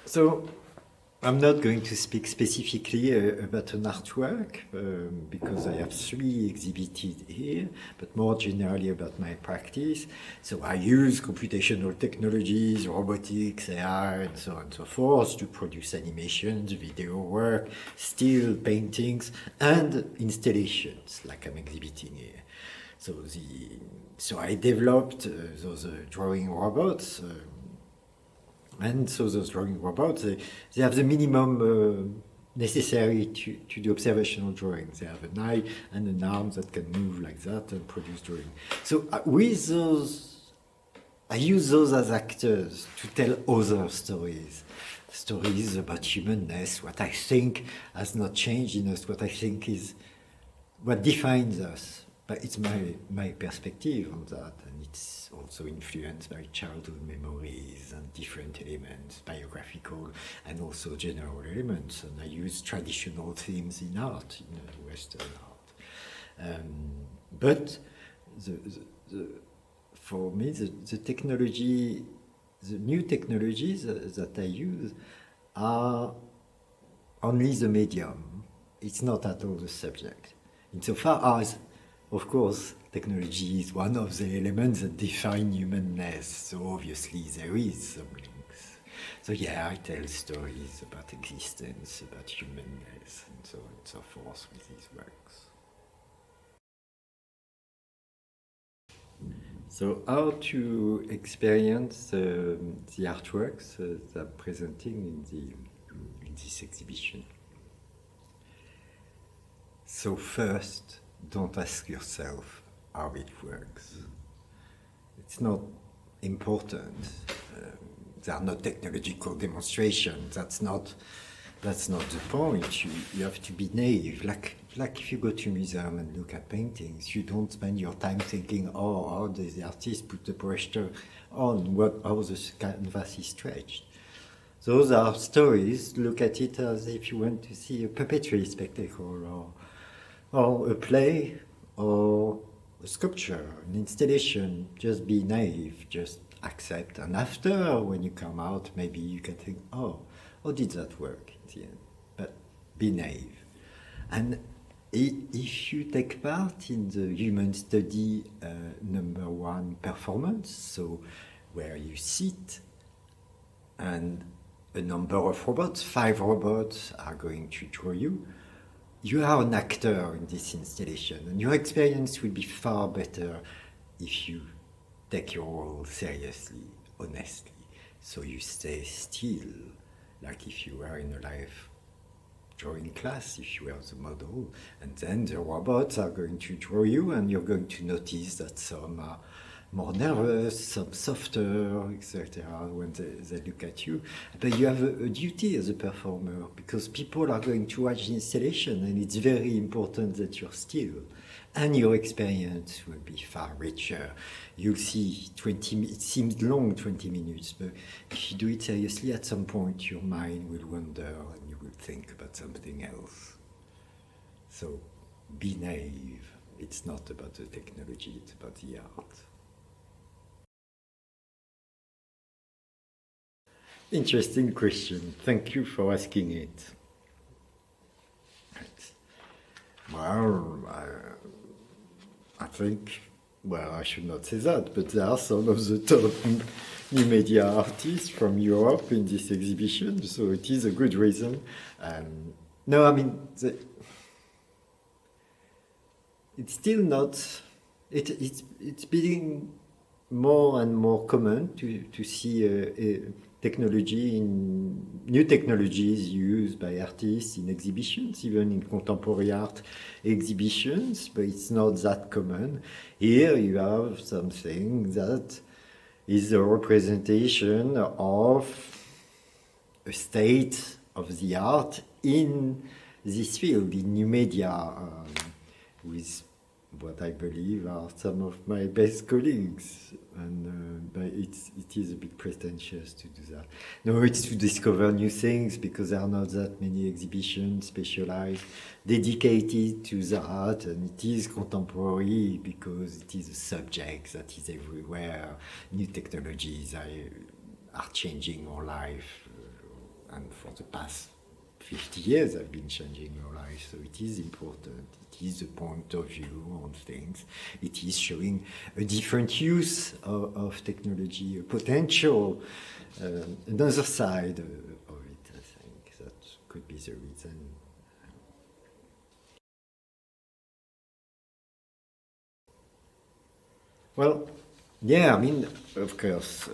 So I'm not going to speak specifically about an artwork because I have 3 exhibited here, but more generally about my practice. So I use computational technologies, robotics, AI, and so on and so forth to produce animations, video work, still paintings, and installations like I'm exhibiting here. So I developed those drawing robots. And so those drawing robots, they have the minimum necessary to do observational drawings. They have an eye and an arm that can move like that and produce drawing. So with those, I use those as actors to tell other stories. Stories about humanness, what I think has not changed in us, what I think is what defines us. But it's my perspective on that, and it's also influenced by childhood memories and different elements, biographical and also general elements. And I use traditional themes in art, in Western art. But for me, the technology, the new technologies that I use are only the medium. It's not at all the subject. Insofar as, of course, technology is one of the elements that define humanness, so obviously there is some links. So yeah, I tell stories about existence, about humanness, and so on and so forth with these works. So how to experience the artworks that I'm presenting in this exhibition? So first, don't ask yourself how it works. It's not important. There are no technological demonstrations. That's not the point. You have to be naive. Like if you go to a museum and look at paintings, you don't spend your time thinking, oh, how does the artist put the pressure on, how the canvas is stretched. Those are stories. Look at it as if you went to see a puppetry spectacle or a play, or a sculpture, an installation. Just be naive, just accept. And after, when you come out, maybe you can think, oh, how did that work in the end? But be naive. And if you take part in the human study #1 performance, so where you sit and a number of robots, 5 robots are going to draw you, you are an actor in this installation, and your experience will be far better if you take your role seriously, honestly. So you stay still, like if you were in a live drawing class, if you were the model, and then the robots are going to draw you, and you're going to notice that some are more nervous, some softer, etc. when they look at you. But you have a duty as a performer, because people are going to watch the installation, and it's very important that you're still. And your experience will be far richer. You'll see it seems long, 20 minutes, but if you do it seriously, at some point your mind will wander and you will think about something else. So be naive. It's not about the technology, it's about the art. Interesting question. Thank you for asking it. Well, I think, well, I should not say that, but there are some of the top new media artists from Europe in this exhibition, so it is a good reason. No, I mean, it's still not, it's becoming more and more common to see new technologies used by artists in exhibitions, even in contemporary art exhibitions, but it's not that common. Here you have something that is a representation of a state of the art in this field, in new media, with what I believe are some of my best colleagues, and but it is a bit pretentious to do that. No, it's to discover new things, because there are not that many exhibitions specialized, dedicated to the art, and it is contemporary because it is a subject that is everywhere. New technologies are changing our life and for the past 50 years have been changing our lives, so it is important. It is a point of view on things. It is showing a different use of technology, a potential, another side of it, I think. That could be the reason. Well, yeah, I mean, of course.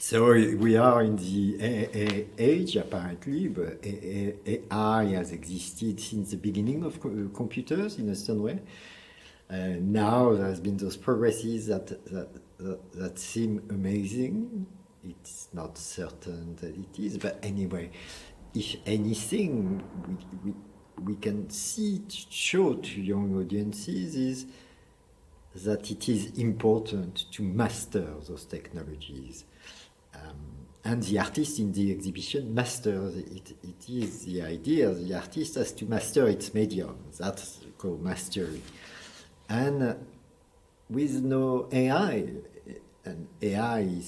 So we are in the age, apparently, but AI has existed since the beginning of computers in a certain way. Now there's been those progresses that seem amazing. It's not certain that it is, but anyway, if anything, we can see, show to young audiences is that it is important to master those technologies. And the artist in the exhibition masters it. It is the idea, the artist has to master its medium. That's called mastery. And with no AI, and AI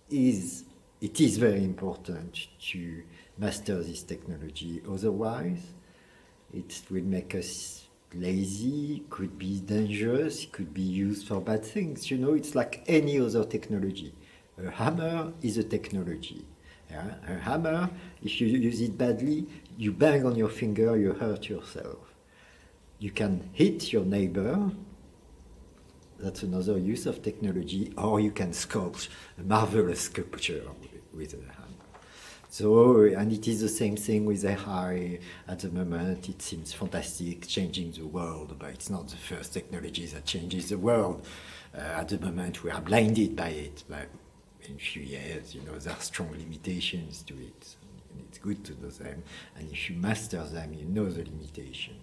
it is very important to master this technology. Otherwise, it will make us lazy, could be dangerous, it could be used for bad things. You know, it's like any other technology. A hammer is a technology. Yeah? A hammer, if you use it badly, you bang on your finger, you hurt yourself. You can hit your neighbor, that's another use of technology, or you can sculpt a marvelous sculpture with a hammer. So, and it is the same thing with AI at the moment. It seems fantastic, changing the world, but it's not the first technology that changes the world. At the moment, we are blinded by it. But in a few years, you know, there are strong limitations to it. And it's good to know them. And if you master them, you know the limitation.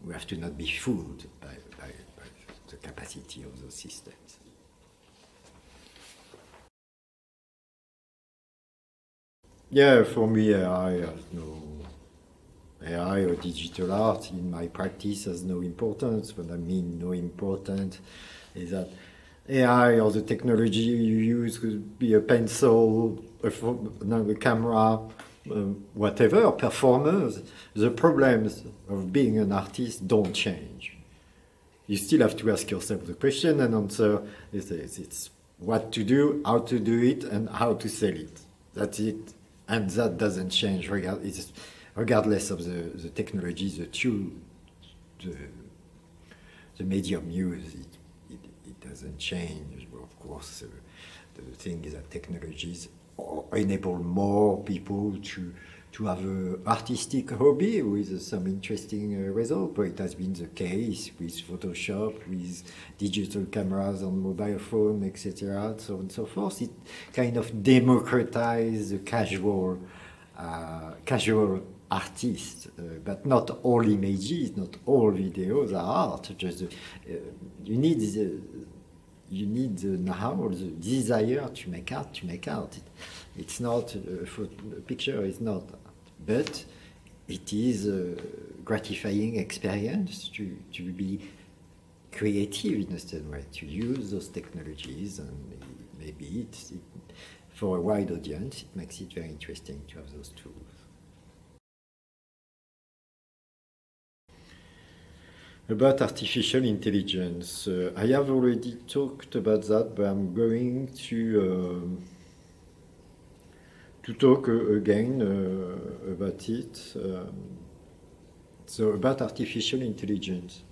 We have to not be fooled by the capacity of those systems. Yeah, for me, AI or digital art in my practice has no importance. What I mean, no importance is that AI or the technology you use could be a pencil, a camera, whatever, performers. The problems of being an artist don't change. You still have to ask yourself the question and answer. It's what to do, how to do it, and how to sell it. That's it. And that doesn't change regardless of the technology, the tool, the medium used. It doesn't change. Of course, the thing is that technologies enable more people to have an artistic hobby with some interesting result. But it has been the case with Photoshop, with digital cameras on mobile phone, etc., so on and so forth. It kind of democratized the casual artist, but not all images, not all videos are art. Just you need the know-how, the desire to make art. It's not a picture is not, but it is a gratifying experience to be creative in a certain way, to use those technologies, and maybe for a wide audience, it makes it very interesting to have those tools. About artificial intelligence, I have already talked about that, but I'm going to talk again about it. So about artificial intelligence.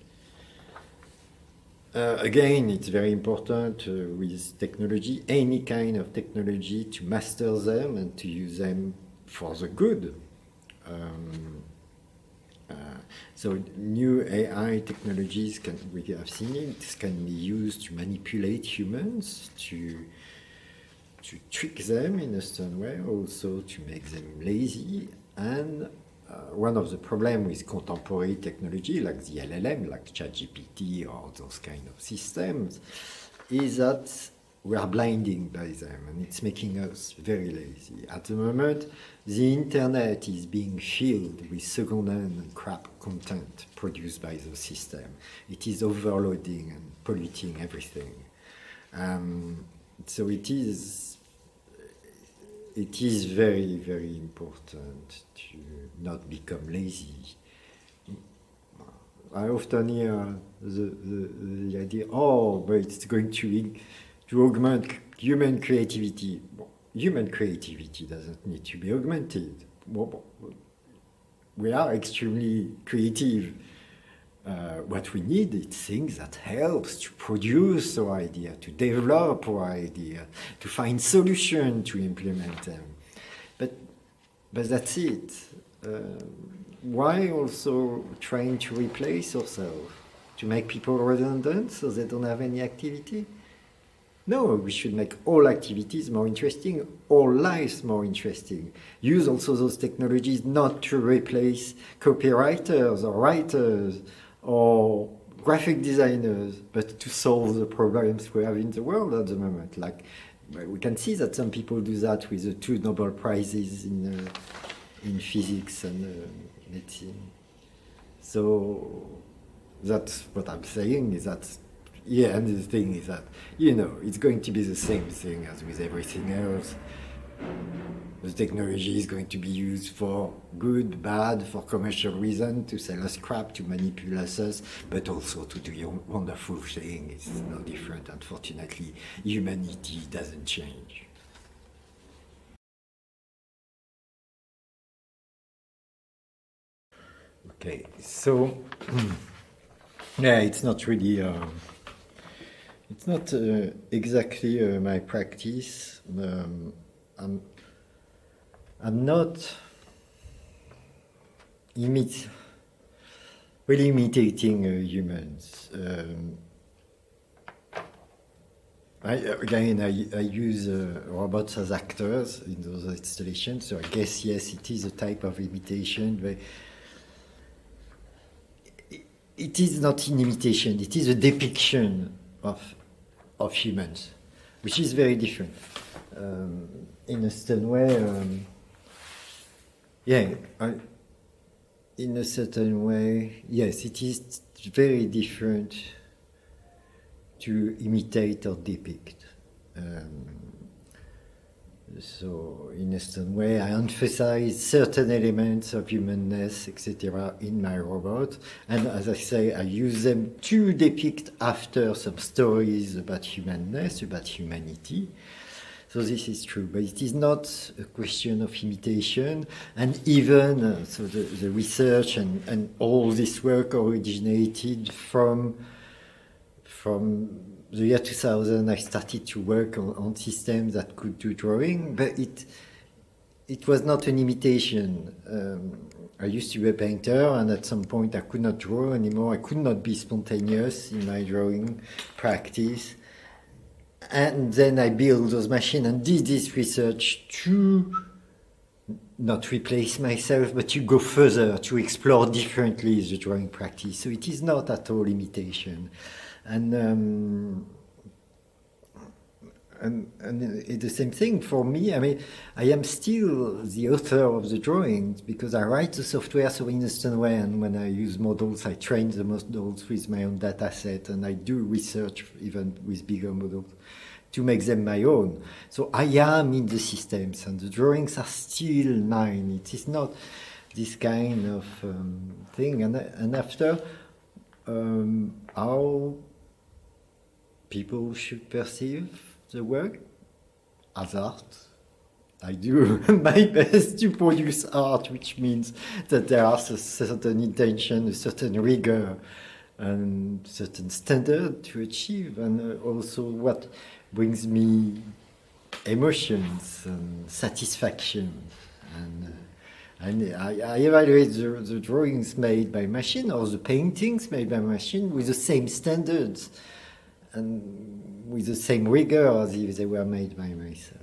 Again, it's very important with technology, any kind of technology, to master them and to use them for the good. So new AI technologies, we have seen it, can be used to manipulate humans, to trick them in a certain way, also to make them lazy. And one of the problems with contemporary technology, like the LLM, like ChatGPT or those kind of systems, is that we are blinded by them, and it's making us very lazy. At the moment, the internet is being filled with second-hand and crap content produced by the system. It is overloading and polluting everything. So it is it is very, very important to not become lazy. I often hear the idea, oh, but it's going to augment human creativity. Well, human creativity doesn't need to be augmented. Well, we are extremely creative. What we need is things that helps to produce our idea, to develop our idea, to find solutions to implement them. But that's it. Why also trying to replace ourselves, to make people redundant so they don't have any activity? No, we should make all activities more interesting, all lives more interesting. Use also those technologies not to replace copywriters or writers or graphic designers, but to solve the problems we have in the world at the moment. Like, we can see that some people do that with the 2 Nobel Prizes in physics and medicine. So that's what I'm saying, is that, yeah, and the thing is that, it's going to be the same thing as with everything else. The technology is going to be used for good, bad, for commercial reason, to sell us crap, to manipulate us, but also to do wonderful things. It's no different. Unfortunately, humanity doesn't change. Okay, so yeah, it's not really, it's not exactly my practice. I'm not really imitating humans. I use robots as actors in those installations, so I guess, yes, it is a type of imitation, but it is not an imitation, it is a depiction of humans, which is very different. In a certain way, in a certain way, yes, it is very different to imitate or depict. So, in a certain way, I emphasize certain elements of humanness, etc., in my robot. And as I say, I use them to depict after some stories about humanness, about humanity. So this is true, but it is not a question of imitation. And even, so the research and all this work originated from the year 2000. I started to work on systems that could do drawing, but it was not an imitation. I used to be a painter, and at some point I could not draw anymore. I could not be spontaneous in my drawing practice. And then I built those machines and did this research to not replace myself, but to go further, to explore differently the drawing practice. So it is not at all imitation. And it's the same thing for me. I mean, I am still the author of the drawings because I write the software so in a certain way, and when I use models, I train the models with my own data set, and I do research even with bigger models to make them my own. So I am in the systems, and the drawings are still mine. It is not this kind of thing. And after, how people should perceive the work as art. I do my best to produce art, which means that there are a certain intention, a certain rigor, and certain standard to achieve, and also what brings me emotions and satisfaction. And I evaluate the drawings made by machine or the paintings made by machine with the same standards and with the same rigor as if they were made by myself.